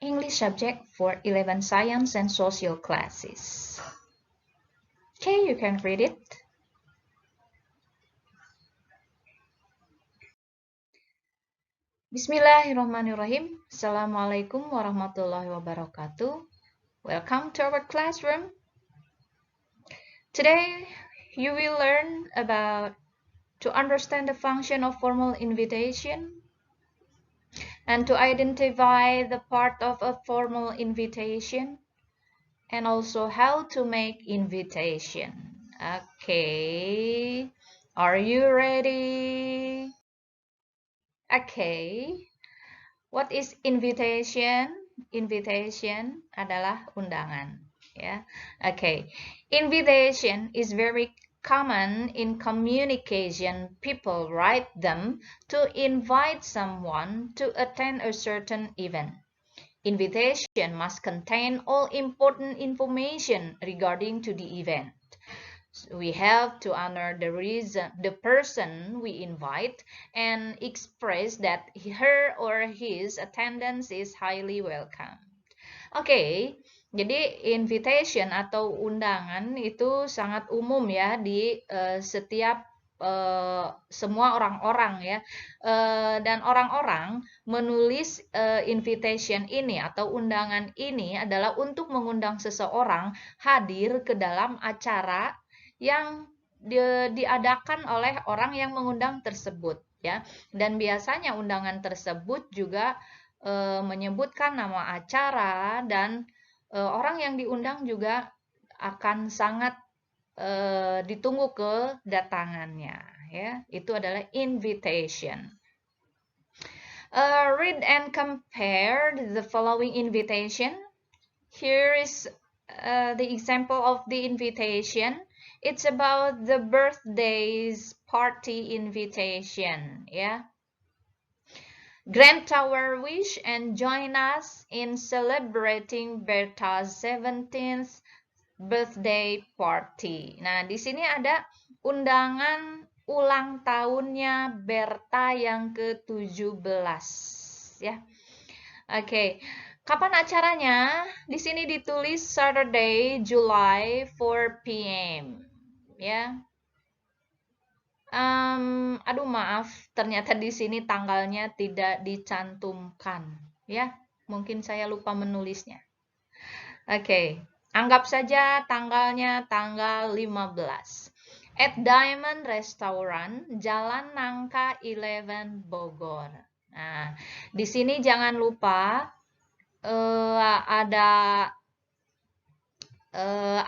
English subject for 11 science and social classes. Okay, you can read it. Bismillahirrahmanirrahim. Assalamualaikum warahmatullahi wabarakatuh. Welcome to our classroom. Today, you will learn about to understand the function of formal invitation and to identify the part of a formal invitation and also how to make invitation. Okay, are you ready? Okay, what is invitation? Invitation adalah undangan, ya. Okay, invitation is very common in communication. People write them to invite someone to attend a certain event. Invitation must contain all important information regarding to the event. We have to honor the person we invite and express that her or his attendance is highly welcome. Oke, jadi invitation atau undangan itu sangat umum ya di setiap semua orang-orang ya. Dan orang-orang menulis invitation ini atau undangan ini adalah untuk mengundang seseorang hadir ke dalam acara yang diadakan oleh orang yang mengundang tersebut ya. Dan biasanya undangan tersebut juga menyebutkan nama acara dan orang yang diundang juga akan sangat ditunggu kedatangannya ya. Itu adalah invitation. Read and compare the following invitation. Here is the example of the invitation. It's about the birthdays party invitation, ya. Grant our wish and join us in celebrating Berta's 17th birthday party. Nah, di sini ada undangan ulang tahunnya Berta yang ke-17, ya. Oke. Kapan acaranya? Di sini ditulis Saturday, July 4 p.m. Ya. Aduh maaf, ternyata di sini tanggalnya tidak dicantumkan. Ya, mungkin saya lupa menulisnya. Oke, anggap saja tanggalnya tanggal 15. At Diamond Restaurant, Jalan Nangka 11 Bogor. Nah, di sini jangan lupa ada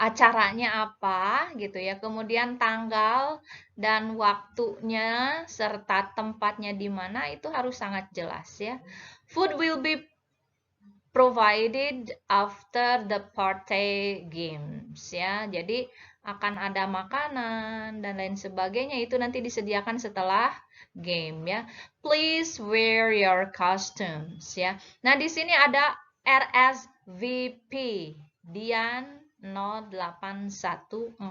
acaranya apa gitu ya, kemudian tanggal dan waktunya serta tempatnya di mana itu harus sangat jelas ya. Food will be provided after the party games ya. Jadi akan ada makanan dan lain sebagainya itu nanti disediakan setelah game ya. Please wear your costumes ya. Nah, di sini ada RSVP Dian 081467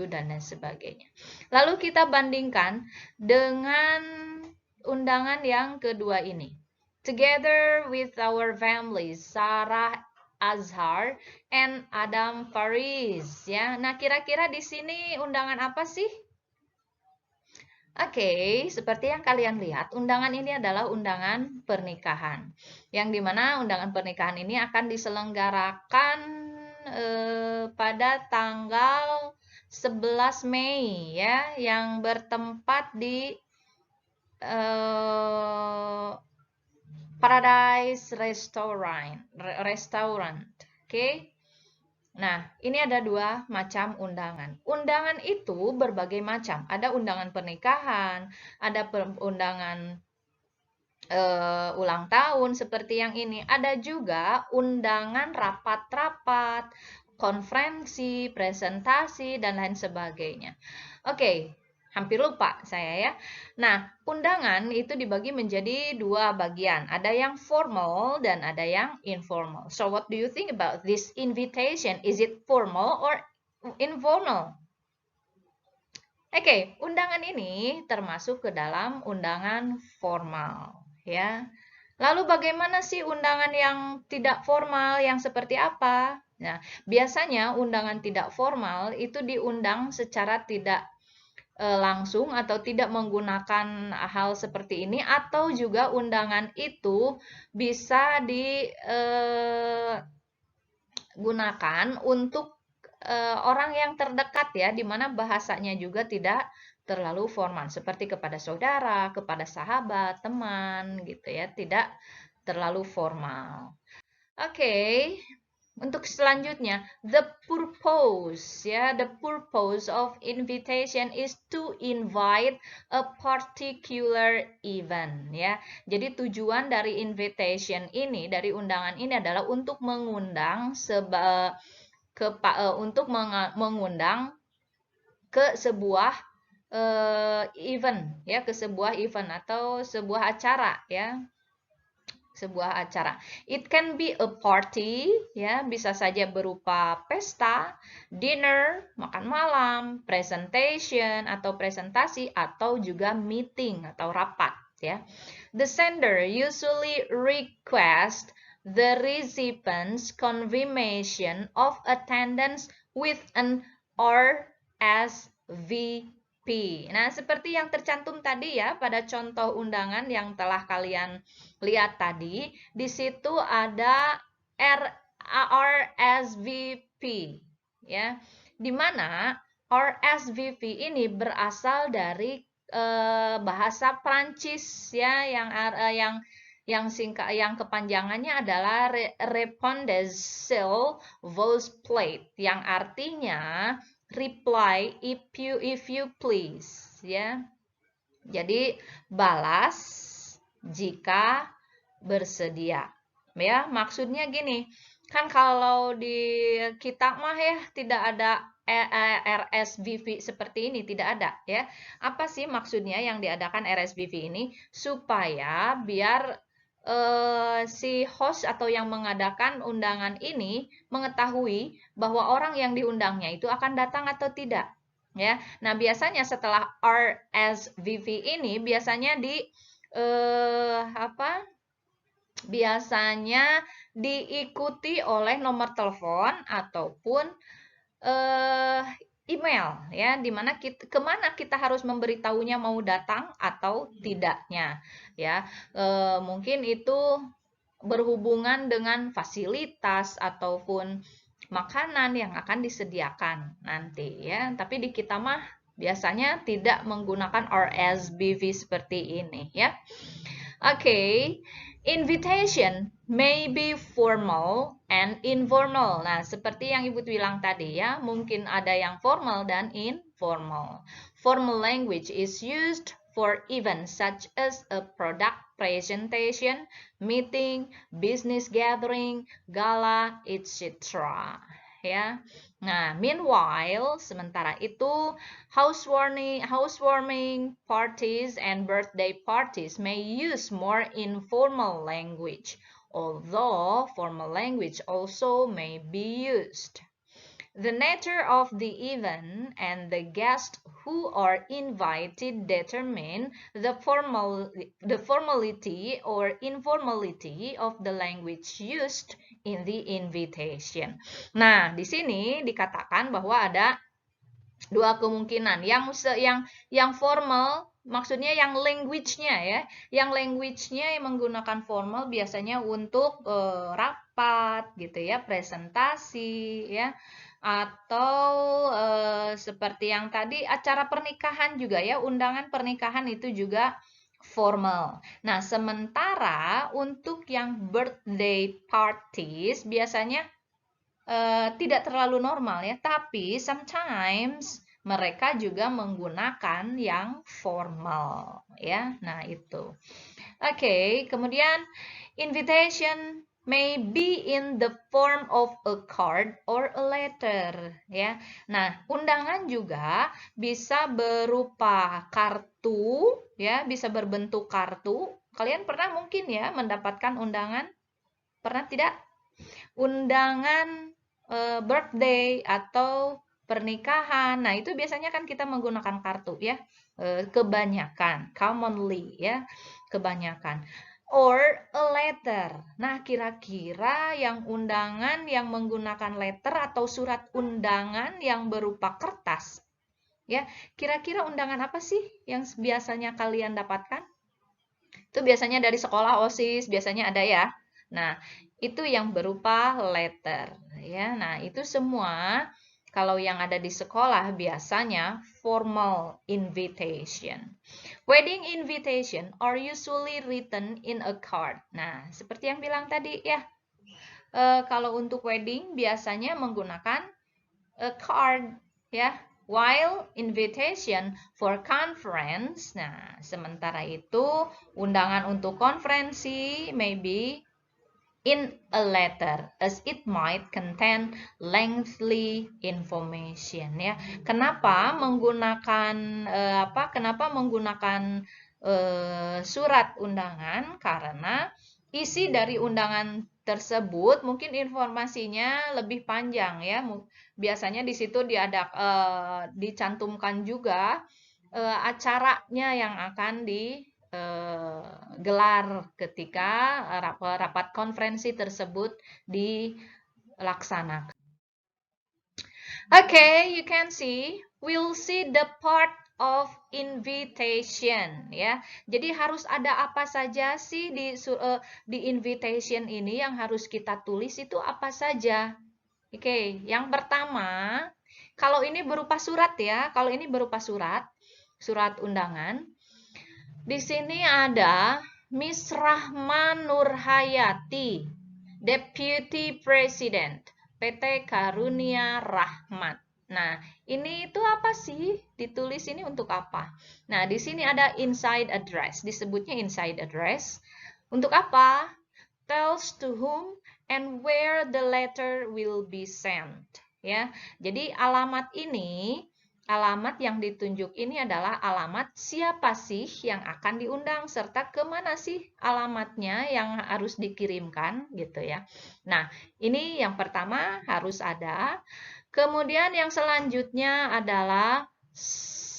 dan lain sebagainya. Lalu kita bandingkan dengan undangan yang kedua ini. Together with our families, Sarah Azhar and Adam Faris ya. Nah, kira-kira di sini undangan apa sih? Oke, seperti yang kalian lihat, undangan ini adalah undangan pernikahan. Yang dimana undangan pernikahan ini akan diselenggarakan pada tanggal 11 Mei ya, yang bertempat di Paradise Restaurant. Oke. Nah, ini ada dua macam undangan. Undangan itu berbagai macam. Ada undangan pernikahan, ada undangan ulang tahun seperti yang ini. Ada juga undangan rapat-rapat, konferensi, presentasi, dan lain sebagainya. Oke, hampir lupa saya ya. Nah, undangan itu dibagi menjadi dua bagian. Ada yang formal dan ada yang informal. So, what do you think about this invitation? Is it formal or informal? Undangan ini termasuk ke dalam undangan formal, ya. Lalu bagaimana sih undangan yang tidak formal, yang seperti apa? Nah, biasanya undangan tidak formal itu diundang secara tidak langsung atau tidak menggunakan hal seperti ini, atau juga undangan itu bisa digunakan untuk orang yang terdekat ya, di mana bahasanya juga tidak terlalu formal, seperti kepada saudara, kepada sahabat, teman gitu ya, tidak terlalu formal. Oke, untuk selanjutnya, the purpose ya, the purpose of invitation is to invite a particular event ya. Jadi tujuan dari invitation ini, dari undangan ini adalah untuk mengundang mengundang ke sebuah event ya, ke sebuah event atau sebuah acara ya, sebuah acara. It can be a party, ya, bisa saja berupa pesta, dinner, makan malam, presentation atau presentasi, atau juga meeting atau rapat, ya. The sender usually request the recipient's confirmation of attendance with an RSVP. Nah, seperti yang tercantum tadi ya pada contoh undangan yang telah kalian lihat tadi, di situ ada RSVP ya. Di mana RSVP ini berasal dari bahasa Prancis ya, yang kepanjangannya adalah Répondez s'il plaît, yang artinya reply if you please ya. Jadi balas jika bersedia. Ya, maksudnya gini, kan kalau di kita mah ya tidak ada RSVP seperti ini, tidak ada ya. Apa sih maksudnya yang diadakan RSVP ini? Supaya biar si host atau yang mengadakan undangan ini mengetahui bahwa orang yang diundangnya itu akan datang atau tidak. Ya, nah biasanya setelah RSVP ini biasanya biasanya diikuti oleh nomor telepon ataupun email ya, dimana kemana kita harus memberitahunya mau datang atau tidaknya ya. Mungkin itu berhubungan dengan fasilitas ataupun makanan yang akan disediakan nanti ya. Tapi di kita mah biasanya tidak menggunakan RSVP seperti ini ya. Okay, invitation may be formal and informal. Nah, seperti yang Ibu bilang tadi ya, mungkin ada yang formal dan informal. Formal language is used for events such as a product presentation, meeting, business gathering, gala, etc. Ya. Nah, meanwhile, sementara itu, housewarming parties and birthday parties may use more informal language, although formal language also may be used. The nature of the event and the guests who are invited determine the formality or informality of the language used in the invitation. Nah, di sini dikatakan bahwa ada dua kemungkinan. Yang formal maksudnya yang language-nya ya. Yang language-nya yang menggunakan formal biasanya untuk rapat gitu ya, presentasi ya, atau seperti yang tadi acara pernikahan juga ya, undangan pernikahan itu juga formal. Nah, sementara untuk yang birthday parties biasanya tidak terlalu normal ya, tapi sometimes mereka juga menggunakan yang formal ya. Nah, itu. Oke, kemudian invitation may be in the form of a card or a letter ya. Nah, undangan juga bisa berupa kartu ya, bisa berbentuk kartu. Kalian pernah mungkin ya mendapatkan undangan? Pernah tidak? Undangan birthday atau pernikahan. Nah, itu biasanya kan kita menggunakan kartu ya. Kebanyakan, commonly ya, kebanyakan. or a letter. Nah, kira-kira yang undangan yang menggunakan letter atau surat undangan yang berupa kertas. Ya, kira-kira undangan apa sih yang biasanya kalian dapatkan? Itu biasanya dari sekolah OSIS, biasanya ada ya. Nah, itu yang berupa letter ya. Nah, itu semua kalau yang ada di sekolah biasanya formal invitation. Wedding invitation are usually written in a card. Nah, seperti yang bilang tadi ya. Kalau untuk wedding biasanya menggunakan a card ya. While invitation for conference, nah sementara itu undangan untuk konferensi maybe in a letter as it might contain lengthy information ya. Kenapa menggunakan Kenapa menggunakan surat undangan? Karena isi dari undangan tersebut mungkin informasinya lebih panjang ya. Biasanya di situ dicantumkan juga acaranya yang akan digelar ketika rapat konferensi tersebut dilaksanakan. Okay, you can see, we'll see the part of invitation ya. Jadi harus ada apa saja sih di invitation ini yang harus kita tulis itu apa saja? Oke, yang pertama, kalau ini berupa surat ya, kalau ini berupa surat undangan. Di sini ada Miss Rahma Nurhayati, Deputy President, PT Karunia Rahmat. Nah, ini itu apa sih? Ditulis ini untuk apa? Nah, di sini ada inside address, disebutnya inside address. Untuk apa? Tells to whom and where the letter will be sent. Ya, jadi alamat yang ditunjuk ini adalah alamat siapa sih yang akan diundang serta kemana sih alamatnya yang harus dikirimkan gitu ya. Nah, ini yang pertama harus ada. Kemudian yang selanjutnya adalah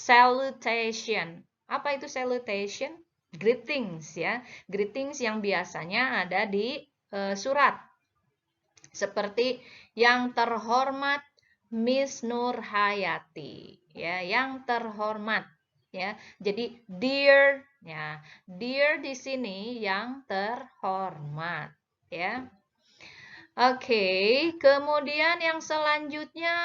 salutation. Apa itu salutation? Greetings ya. Greetings yang biasanya ada di surat. Seperti yang terhormat Miss Nurhayati ya, yang terhormat ya. Jadi dear ya, dear di sini yang terhormat ya. Oke, kemudian yang selanjutnya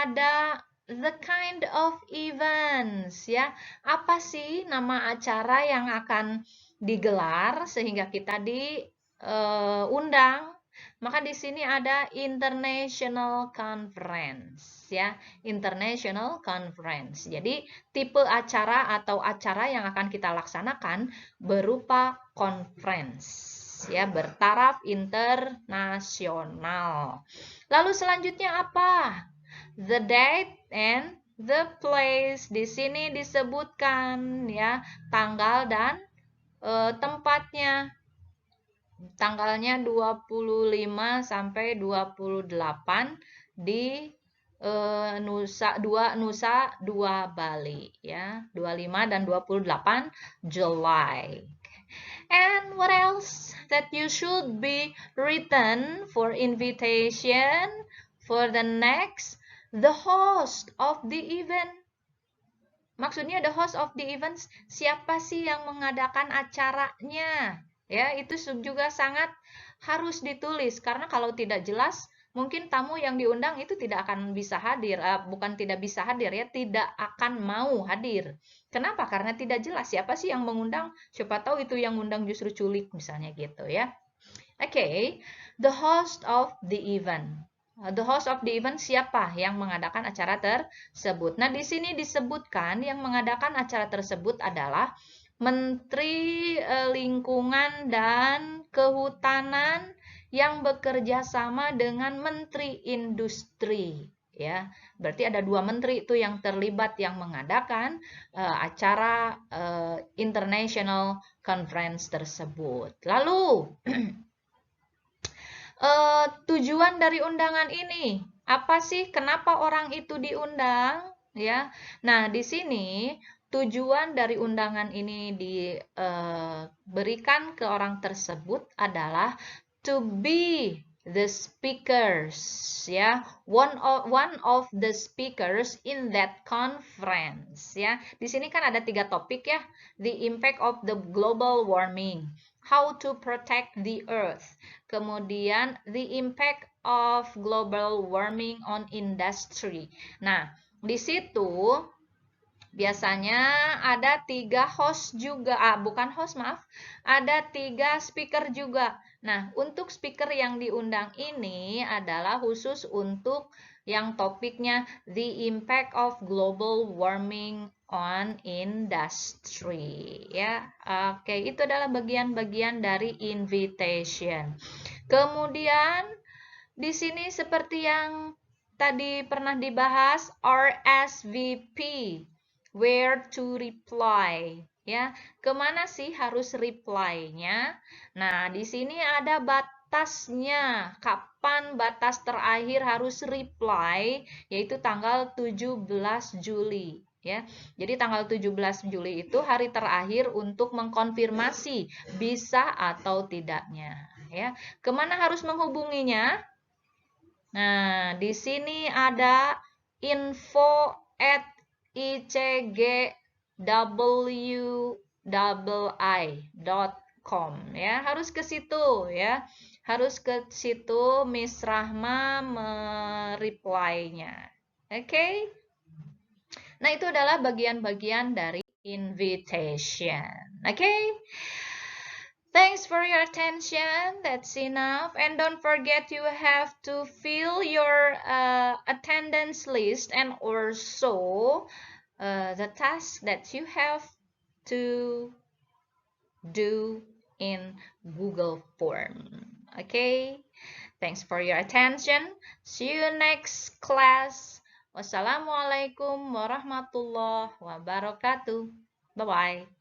ada the kind of events ya. Apa sih nama acara yang akan digelar sehingga kita diundang? Maka di sini ada international conference ya, international conference. Jadi tipe acara atau acara yang akan kita laksanakan berupa conference ya, bertaraf internasional. Lalu selanjutnya apa? The date and the place. Di sini disebutkan ya tanggal dan tempatnya. Tanggalnya 25 sampai 28 di Nusa Dua Bali ya. 25 dan 28 July. And what else that you should be written for invitation for the next? The host of the event. Maksudnya the host of the events, siapa sih yang mengadakan acaranya? Ya, itu juga sangat harus ditulis karena kalau tidak jelas mungkin tamu yang diundang itu tidak akan bisa hadir, bukan tidak bisa hadir ya, tidak akan mau hadir. Kenapa? Karena tidak jelas siapa sih yang mengundang, siapa tahu itu yang undang justru culik misalnya gitu ya. Oke, the host of the event. The host of the event siapa yang mengadakan acara tersebut? Nah, di sini disebutkan yang mengadakan acara tersebut adalah Menteri Lingkungan dan Kehutanan yang bekerja sama dengan Menteri Industri ya. Berarti ada dua menteri itu yang terlibat yang mengadakan acara international conference tersebut. Lalu tujuan dari undangan ini apa sih? Kenapa orang itu diundang? Ya, nah di sini tujuan dari undangan ini diberikan ke orang tersebut adalah to be the speakers, ya, one of the speakers in that conference, ya. Di sini kan ada 3 topik ya, the impact of the global warming, how to protect the earth, kemudian the impact of global warming on industry. Nah, di situ biasanya ada 3 host juga, bukan host, maaf, ada 3 speaker juga. Nah, untuk speaker yang diundang ini adalah khusus untuk yang topiknya the impact of global warming on industry, ya. Oke, itu adalah bagian-bagian dari invitation. Kemudian di sini seperti yang tadi pernah dibahas, RSVP, where to reply, ya. Kemana sih harus reply-nya? Nah, di sini ada batasnya. Kapan batas terakhir harus reply? Yaitu tanggal 17 Juli. Ya, jadi tanggal 17 Juli itu hari terakhir untuk mengkonfirmasi bisa atau tidaknya. Ya, kemana harus menghubunginya? Nah, di sini ada info@icgwi.com, ya. Harus ke situ, ya. Harus ke situ Miss Rahma mereply-nya. Oke. Nah, itu adalah bagian-bagian dari invitation. Oke. Thanks for your attention. That's enough. And don't forget you have to fill your attendance list and also the task that you have to do in Google Form. Okay? Thanks for your attention. See you next class. Wassalamualaikum warahmatullahi wabarakatuh. Bye-bye.